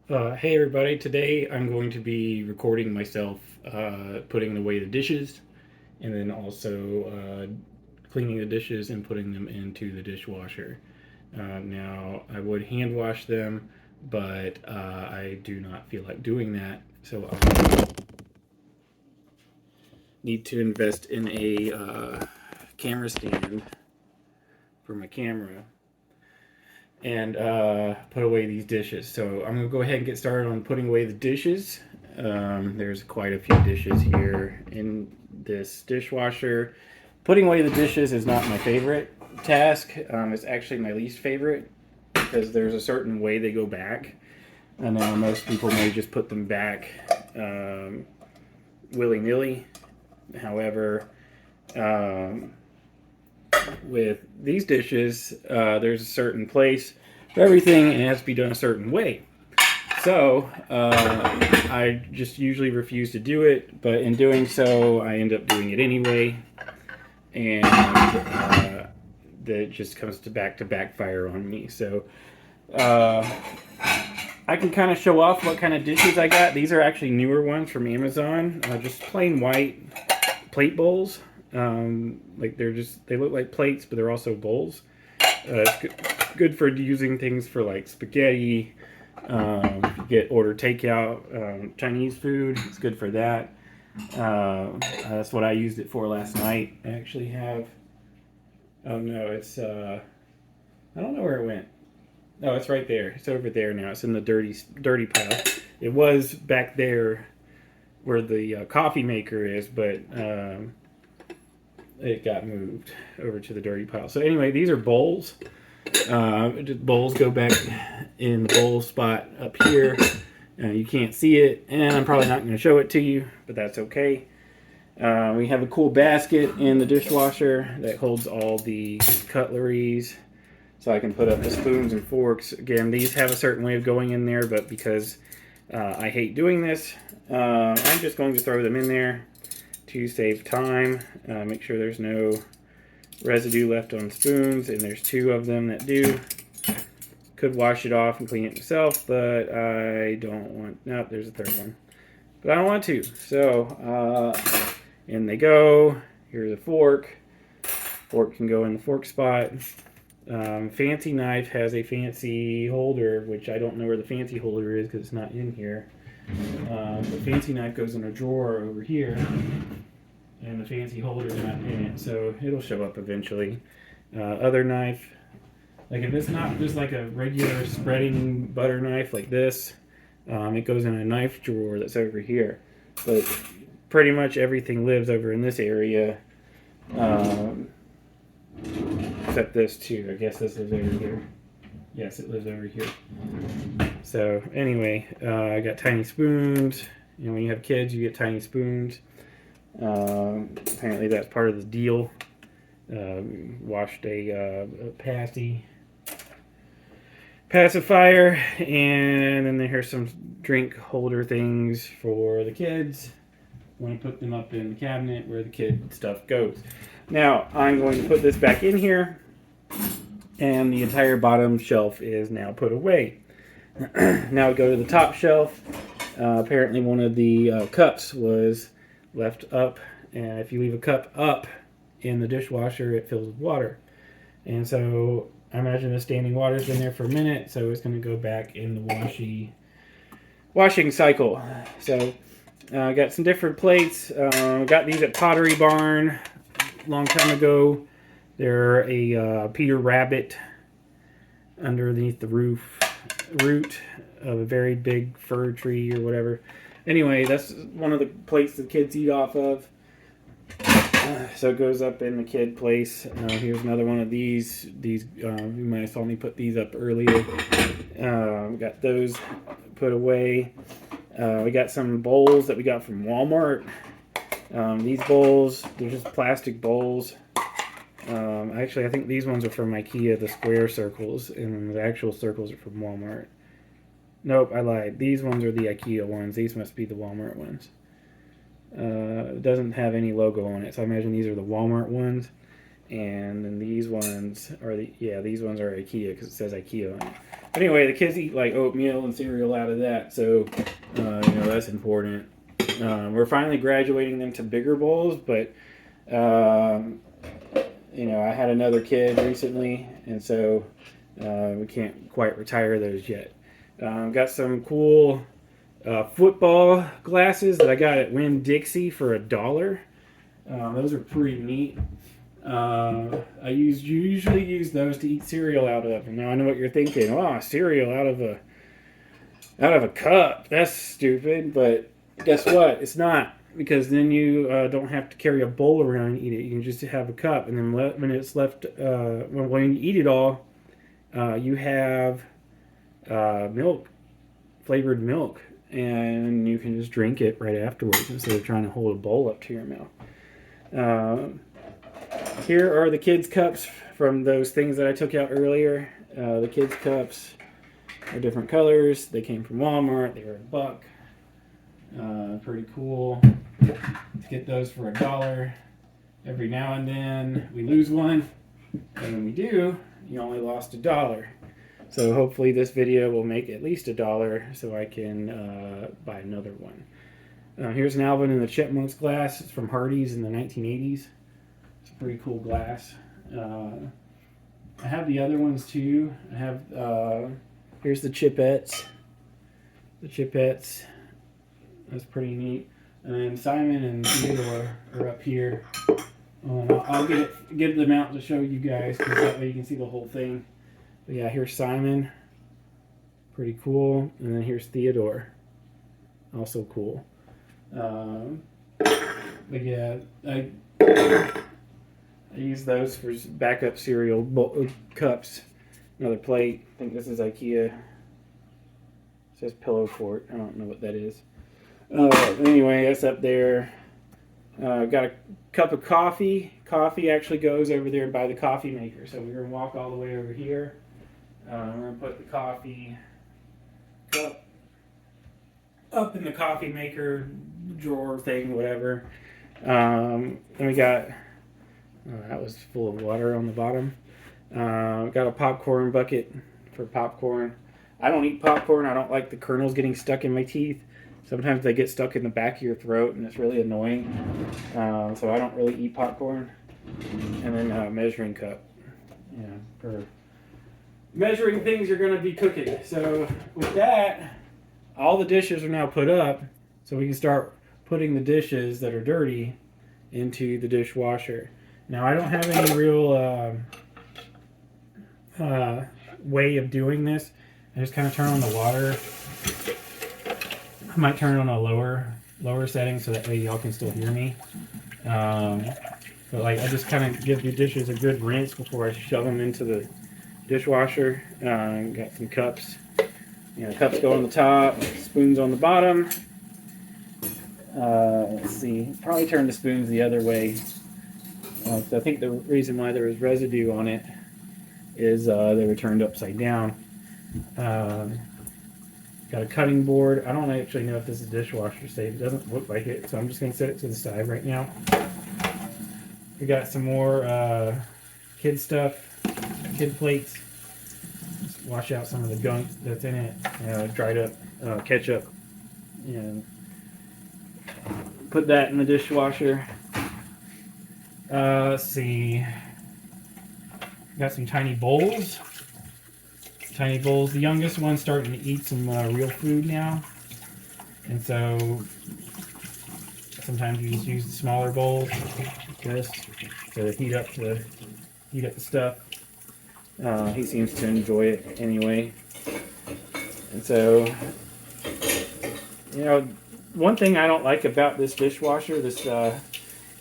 Hey everybody, today I'm going to be recording myself putting away the dishes and then also cleaning the dishes and putting them into the dishwasher. Now, I would hand wash them, but I do not feel like doing that, so I need to invest in a camera stand for my camera and put away these dishes. So I'm gonna go ahead and get started on putting away the dishes. There's quite a few dishes here in this dishwasher. Putting away the dishes is not my favorite task. It's actually my least favorite because there's a certain way they go back. I know most people may just put them back willy-nilly. However, with these dishes, there's a certain place for everything and it has to be done a certain way. So I just usually refuse to do it, but in doing so, I end up doing it anyway, and that just comes to backfire on me. So I can kind of show off what kind of dishes I got. These are actually newer ones from Amazon, just plain white plate bowls. Like they look like plates, but they're also bowls. It's good for using things for like spaghetti. If you order takeout Chinese food, it's good for that. That's what I used it for last night. I actually have. Oh no, it's I don't know where it went. No, it's right there. It's over there now. It's in the dirty pile. It was back there where the coffee maker is, but it got moved over to the dirty pile. So anyway, these are bowls. Bowls go back in the bowl spot up here. You can't see it, and I'm probably not going to show it to you, but that's okay. We have a cool basket in the dishwasher that holds all the cutleries, so I can put up the spoons and forks. Again, these have a certain way of going in there, but because I hate doing this, I'm just going to throw them in there to save time. Make sure there's no residue left on spoons, and there's two of them that do. Could wash it off and clean it myself, but I don't want. No, there's a third one, but I don't want to. So in they go. Here's a fork. Fork can go in the fork spot. Fancy knife has a fancy holder, which I don't know where the fancy holder is because it's not in here. The fancy knife goes in a drawer over here, and the fancy holder's not in it, so it'll show up eventually. Other knife, like if it's not just like a regular spreading butter knife like this, it goes in a knife drawer that's over here. But pretty much everything lives over in this area, except this too. I guess this lives over here. Yes, it lives over here. So anyway, I got tiny spoons. You know, when you have kids, you get tiny spoons. Apparently that's part of the deal. Washed a pacifier, and then there's some drink holder things for the kids. I'm going to put them up in the cabinet where the kid stuff goes. Now I'm going to put this back in here, and the entire bottom shelf is now put away. Now we go to the top shelf. Apparently one of the cups was left up, and if you leave a cup up in the dishwasher, it fills with water. And so I imagine the standing water's been there for a minute, so it's going to go back in the washing cycle. So I got some different plates. Got these at Pottery Barn a long time ago. They're a Peter Rabbit underneath the root of a very big fir tree or whatever. Anyway, that's one of the plates the kids eat off of. So it goes up in the kid place. Here's another one of these. You might have saw me put these up earlier. Got those put away. We got some bowls that we got from Walmart. These bowls, they're just plastic bowls. Actually, I think these ones are from IKEA, the square circles, and the actual circles are from Walmart. Nope, I lied. These ones are the IKEA ones. These must be the Walmart ones. It doesn't have any logo on it, so I imagine these are the Walmart ones. And then these ones are these ones are IKEA because it says IKEA on it. Anyway, the kids eat like oatmeal and cereal out of that, so that's important. We're finally graduating them to bigger bowls, but I had another kid recently, and so we can't quite retire those yet. Got some cool football glasses that I got at Winn-Dixie for $1. Those are pretty neat. I usually use those to eat cereal out of, and now I know what you're thinking. Oh, cereal out of a cup. That's stupid, but guess what? It's not, because then you don't have to carry a bowl around and eat it. You can just have a cup, and then when it's left, when you eat it all, you have milk, flavored milk, and you can just drink it right afterwards instead of trying to hold a bowl up to your mouth. Here are the kids' cups from those things that I took out earlier. The kids' cups are different colors. They came from Walmart. They were $1. Pretty cool. Get those for $1. Every now and then we lose one, and when we do, you only lost $1. So hopefully this video will make at least $1 so I can buy another one. Here's an Alvin and the Chipmunks glass. It's from Hardee's in the 1980s. It's a pretty cool glass. I have the other ones too. I have, here's the Chipettes. The Chipettes. That's pretty neat. And then Simon and Theodore are up here. I'll get them out to show you guys, because that way you can see the whole thing. But yeah, here's Simon. Pretty cool. And then here's Theodore. Also cool. But yeah, I use those for backup cereal cups. Another plate. I think this is IKEA. It says Pillow Fort. I don't know what that is. Anyway, that's up there. Got a cup of coffee. Coffee actually goes over there by the coffee maker. So we're going to walk all the way over here. We're going to put the coffee cup up in the coffee maker drawer thing, whatever. Then we got, that was full of water on the bottom. Got a popcorn bucket for popcorn. I don't eat popcorn. I don't like the kernels getting stuck in my teeth. Sometimes they get stuck in the back of your throat, and it's really annoying. So I don't really eat popcorn. And then a measuring cup. Yeah, for measuring things you're going to be cooking. So with that, all the dishes are now put up, so we can start putting the dishes that are dirty into the dishwasher. Now, I don't have any real way of doing this. I just kind of turn on the water. I might turn it on a lower setting so that way y'all can still hear me. But like, I just kind of give the dishes a good rinse before I shove them into the dishwasher. Got some cups. Cups go on the top, spoons on the bottom. Let's see, probably turn the spoons the other way. I think the reason why there was residue on it is they were turned upside down. Got a cutting board. I don't actually know if this is dishwasher safe. It doesn't look like it, so I'm just going to set it to the side right now. We got some more kid stuff, kid plates. Just wash out some of the gunk that's in it. Dried up ketchup. And put that in the dishwasher. Let's see. Got some tiny bowls. The youngest one's starting to eat some real food now, and so sometimes you just use the smaller bowls, like this, to heat up the stuff. He seems to enjoy it anyway, and so one thing I don't like about this dishwasher, this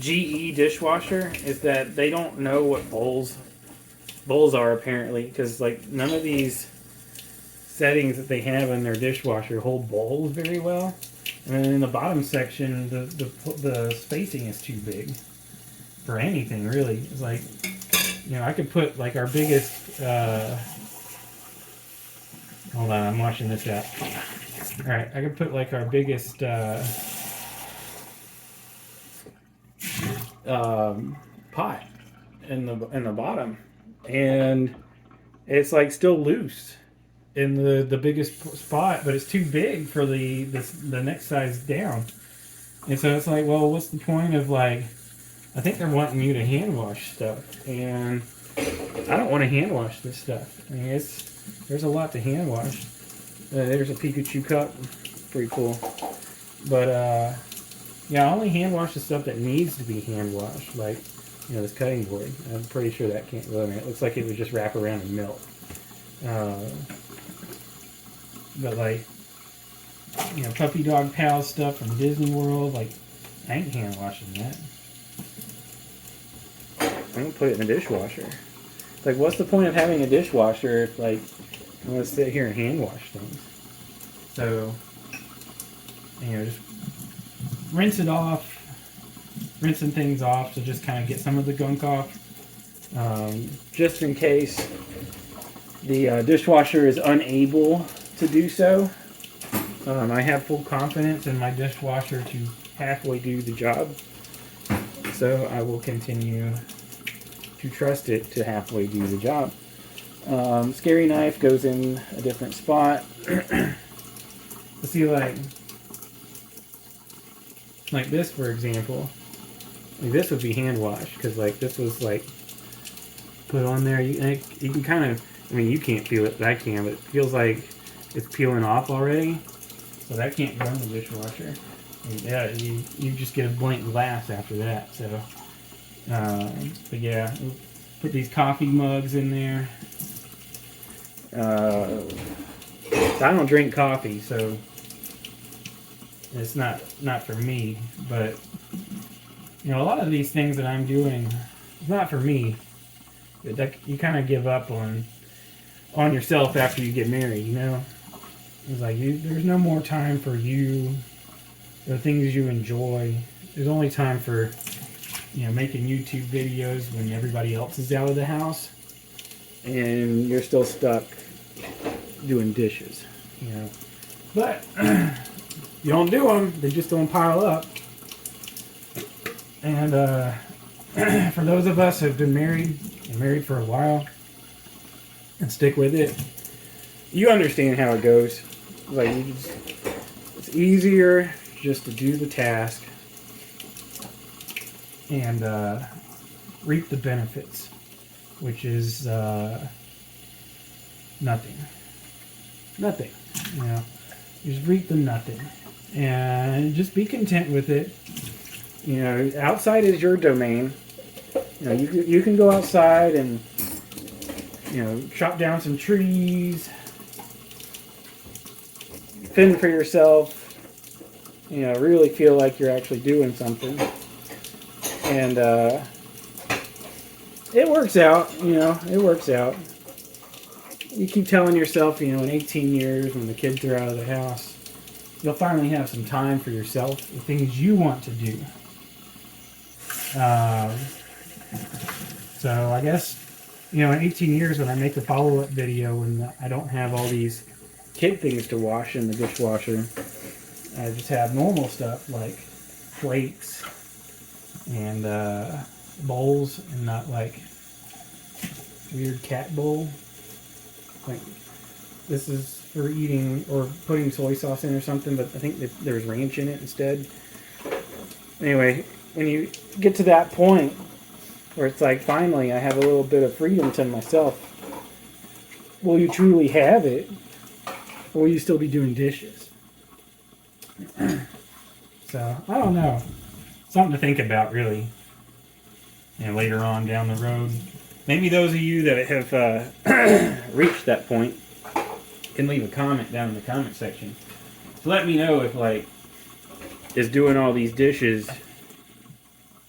GE dishwasher, is that they don't know what bowls are, apparently, because like none of these settings that they have in their dishwasher hold bowls very well. And then in the bottom section, the spacing is too big for anything, really. It's like, I could put like our biggest hold on, I'm washing this out. Alright, I could put like our biggest pot in the bottom, and it's like still loose. in the biggest spot, but it's too big for the next size down. And so it's like, well, what's the point of like? I think they're wanting you to hand wash stuff, and I don't want to hand wash this stuff. I mean, there's a lot to hand wash. There's a Pikachu cup, pretty cool. But yeah, I only hand wash the stuff that needs to be hand washed, like this cutting board. I'm pretty sure that can't go in there. It looks like it would just wrap around and melt. But like, Puppy Dog Pal stuff from Disney World, like, I ain't hand washing that. I'm gonna put it in the dishwasher. Like, what's the point of having a dishwasher if, like, I'm gonna sit here and hand wash things? So, just rinsing things off to just kind of get some of the gunk off. Just in case the dishwasher is unable to do so. I have full confidence in my dishwasher to halfway do the job. So I will continue to trust it to halfway do the job. Scary knife goes in a different spot. Let's see, like this, for example. Like this would be hand washed because like this was like put on there. You can kind of, I mean, you can't feel it, but I can. But it feels like it's peeling off already, so that can't go in the dishwasher. And yeah, you just get a blank glass after that. So, but yeah, we'll put these coffee mugs in there. I don't drink coffee, so it's not for me. But a lot of these things that I'm doing, it's not for me. That you kind of give up on yourself after you get married. It's like there's no more time for you, the things you enjoy. There's only time for making YouTube videos when everybody else is out of the house, and you're still stuck doing dishes. But you don't do them; they just don't pile up. And for those of us who've been married for a while and stick with it, you understand how it goes. Like it's easier just to do the task and reap the benefits, which is nothing. Nothing. Just reap the nothing, and just be content with it. Outside is your domain. You can go outside and chop down some trees, fend for yourself. Really feel like you're actually doing something, and it works out. It works out. You keep telling yourself, in 18 years when the kids are out of the house, you'll finally have some time for yourself, the things you want to do. So I guess, in 18 years when I make a follow-up video and I don't have all these kid things to wash in the dishwasher, I just have normal stuff like plates and bowls, and not like weird cat bowl. Like this is for eating or putting soy sauce in or something, but I think that there's ranch in it instead. Anyway, when you get to that point where it's like, finally, I have a little bit of freedom to myself, will you truly have it, or will you still be doing dishes? So, I don't know. Something to think about, really. Later on down the road. Maybe those of you that have reached that point can leave a comment down in the comment section. So let me know if, like, is doing all these dishes,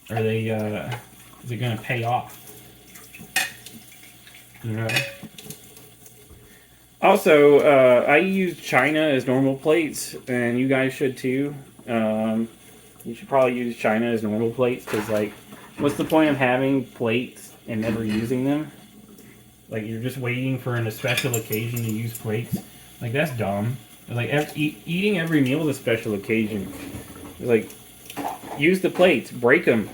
are they, is it going to pay off? Also, I use China as normal plates, and you guys should too. You should probably use China as normal plates, because, like, what's the point of having plates and never using them? Like, you're just waiting for a special occasion to use plates. Like, that's dumb. Like, eating every meal is a special occasion. Like, use the plates, break them.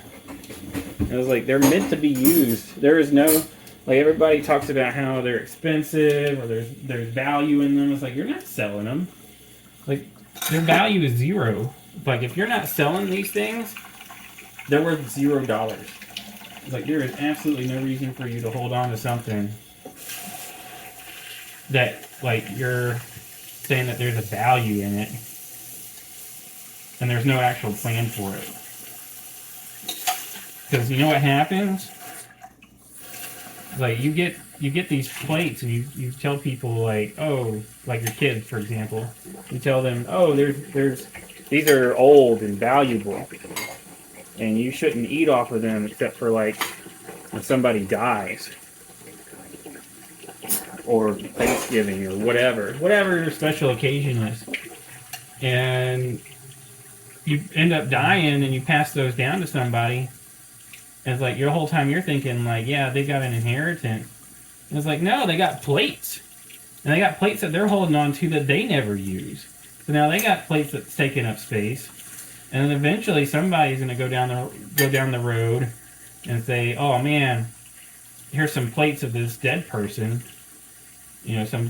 It was like, they're meant to be used. There is no Like everybody talks about how they're expensive or there's value in them. It's like you're not selling them. Like their value is zero. Like if you're not selling these things, they're worth $0. Like there is absolutely no reason for you to hold on to something that like you're saying that there's a value in it and there's no actual plan for it. Because you know what happens? Like you get these plates and you tell people like, oh, like your kids for example, you tell them, oh, there's these are old and valuable and you shouldn't eat off of them except for like when somebody dies or Thanksgiving or whatever your special occasion is, and you end up dying and you pass those down to somebody. And it's like your whole time you're thinking like, yeah, they got an inheritance. And it's like, no, they got plates. And they got plates that they're holding on to that they never use. So now they got plates that's taking up space. And then eventually somebody's going to go down the road and say, oh man, here's some plates of this dead person. You know, some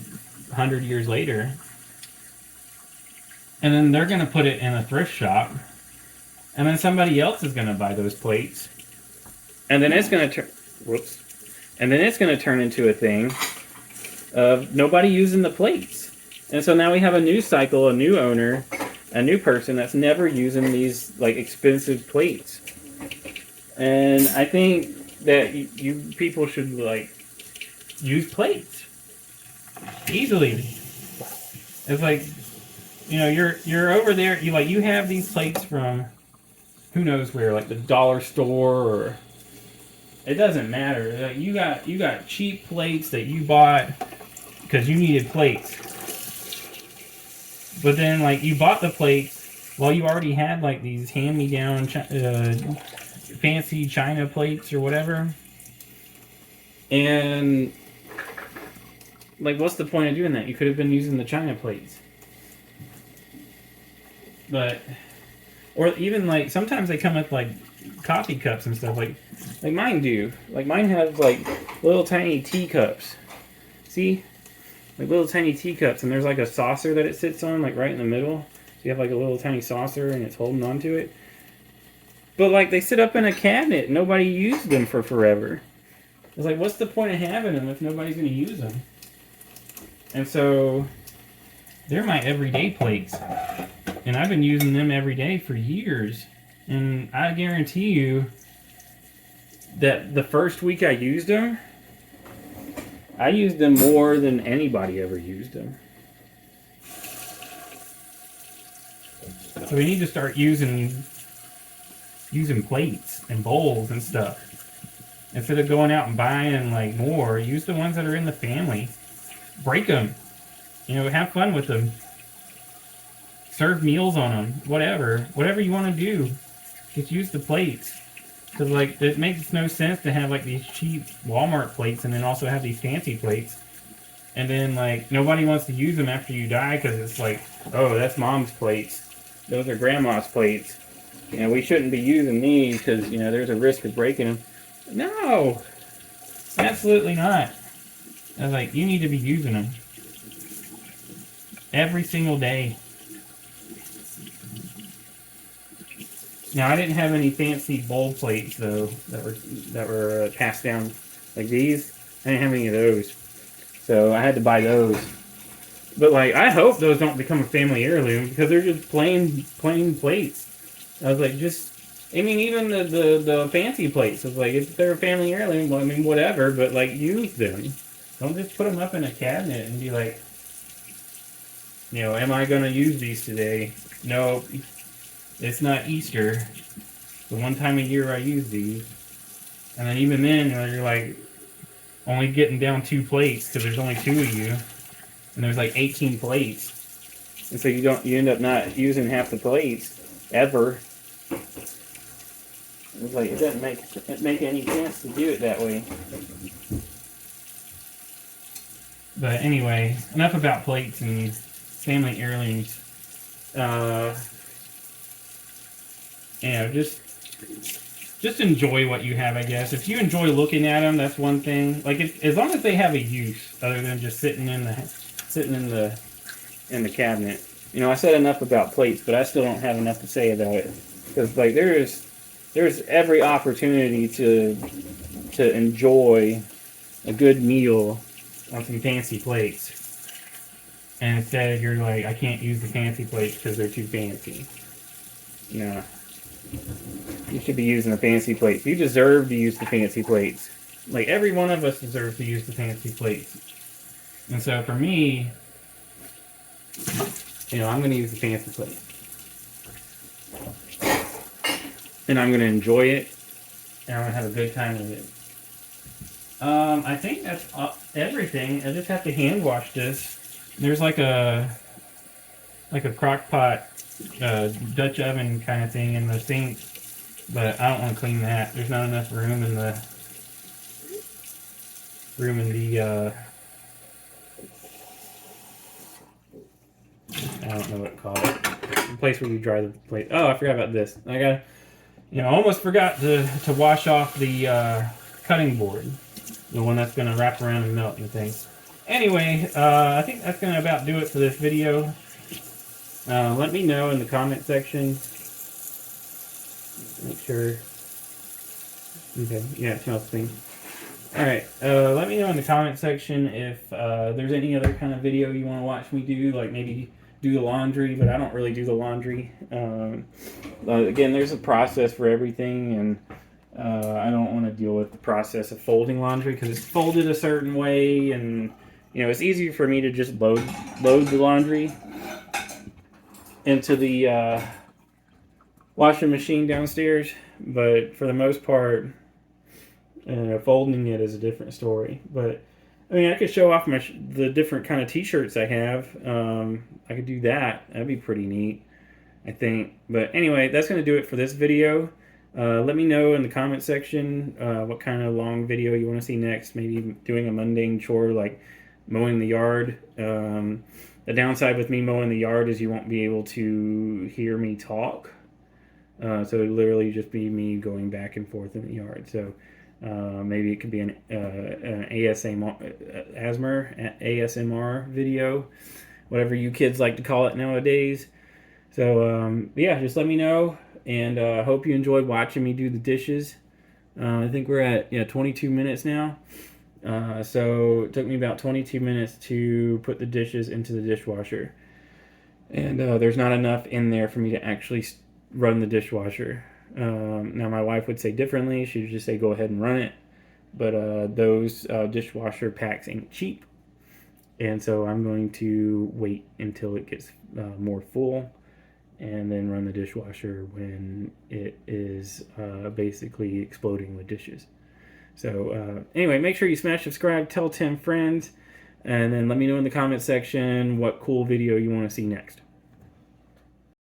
100 years later. And then they're going to put it in a thrift shop. And then somebody else is going to buy those plates. And then it's going to turn into a thing of nobody using the plates. And so now we have a new cycle, a new owner, a new person that's never using these like expensive plates. And I think that you people should like use plates easily. It's like, you know, you're over there, you have these plates from who knows where, like the dollar store, or it doesn't matter. Like you got cheap plates that you bought because you needed plates. But then like you bought the plates while you already had like these hand-me-down fancy China plates or whatever. And like what's the point of doing that? You could have been using the China plates. But or even like sometimes they come with like coffee cups and stuff like mine do. Like mine have like little tiny teacups. See? Like little tiny teacups, and there's like a saucer that it sits on, like right in the middle. So you have like a little tiny saucer and it's holding on to it. But like they sit up in a cabinet. Nobody used them for forever. It's like, what's the point of having them if nobody's going to use them? And so they're my everyday plates. And I've been using them every day for years. And I guarantee you that the first week I used them more than anybody ever used them. So we need to start using plates and bowls and stuff. Instead of going out and buying like more, use the ones that are in the family. Break them. You know, have fun with them. Serve meals on them. Whatever you want to do. Just use the plates. Because like it makes no sense to have like these cheap Walmart plates and then also have these fancy plates. And then like nobody wants to use them after you die because it's like, oh, that's mom's plates. Those are grandma's plates. You know, we shouldn't be using these because, you know, there's a risk of breaking them. No, absolutely not. I was like, you need to be using them every single day. Now, I didn't have any fancy bowl plates though that were passed down like these. I didn't have any of those, so I had to buy those. But like, I hope those don't become a family heirloom because they're just plain plates. I was like, I mean, even the fancy plates. I was like, if they're a family heirloom, well, I mean, whatever. But like, use them. Don't just put them up in a cabinet and be like, you know, am I gonna use these today? No. It's not Easter. The one time a year I use these. And then even then, you're like only getting down 2 plates because there's only 2 of you. And there's like 18 plates. And so you end up not using half the plates ever. It's like it doesn't make any sense to do it that way. But anyway, enough about plates and family heirlooms. You know, just just enjoy what you have, I guess. If you enjoy looking at them, that's one thing. Like, as long as they have a use other than just sitting in the cabinet. You know, I said enough about plates, but I still don't have enough to say about it, because like there's every opportunity to enjoy a good meal on some fancy plates. And instead, you're like, I can't use the fancy plates because they're too fancy. No. You should be using the fancy plates. You deserve to use the fancy plates. Like, every one of us deserves to use the fancy plates. And so, for me, you know, I'm going to use the fancy plate. And I'm going to enjoy it. And I'm going to have a good time with it. I think that's everything. I just have to hand wash this. There's like a crock pot, Dutch oven kind of thing in the sink, but I don't want to clean that. There's not enough room in the I don't know what to call it. The place where you dry the plate. Oh, I forgot about this. I almost forgot to wash off the cutting board, the one that's gonna wrap around and melt and things. Anyway, I think that's going to about do it for this video. Let me know in the comment section. Make sure. Okay, yeah, it smells clean. Alright, let me know in the comment section if there's any other kind of video you want to watch me do, like maybe do the laundry, but I don't really do the laundry. Again, there's a process for everything, and I don't want to deal with the process of folding laundry because it's folded a certain way, and you know, it's easier for me to just load the laundry into the washing machine downstairs, but for the most part, folding it is a different story. But I mean, I could show off the different kind of t-shirts I have. I could do that. That'd be pretty neat, I think. But anyway, that's going to do it for this video. Let me know in the comment section what kind of long video you want to see next. Maybe doing a mundane chore like mowing the yard. The downside with me mowing the yard is you won't be able to hear me talk. So it would literally just be me going back and forth in the yard. So maybe it could be an ASMR video, whatever you kids like to call it nowadays. So yeah, just let me know, and I hope you enjoyed watching me do the dishes. I think we're at 22 minutes now. So it took me about 22 minutes to put the dishes into the dishwasher. And there's not enough in there for me to actually run the dishwasher. Now my wife would say differently. She would just say go ahead and run it. But those dishwasher packs ain't cheap. And so I'm going to wait until it gets more full and then run the dishwasher when it is basically exploding with dishes. So anyway, make sure you smash subscribe, tell 10 friends, and then let me know in the comment section what cool video you want to see next.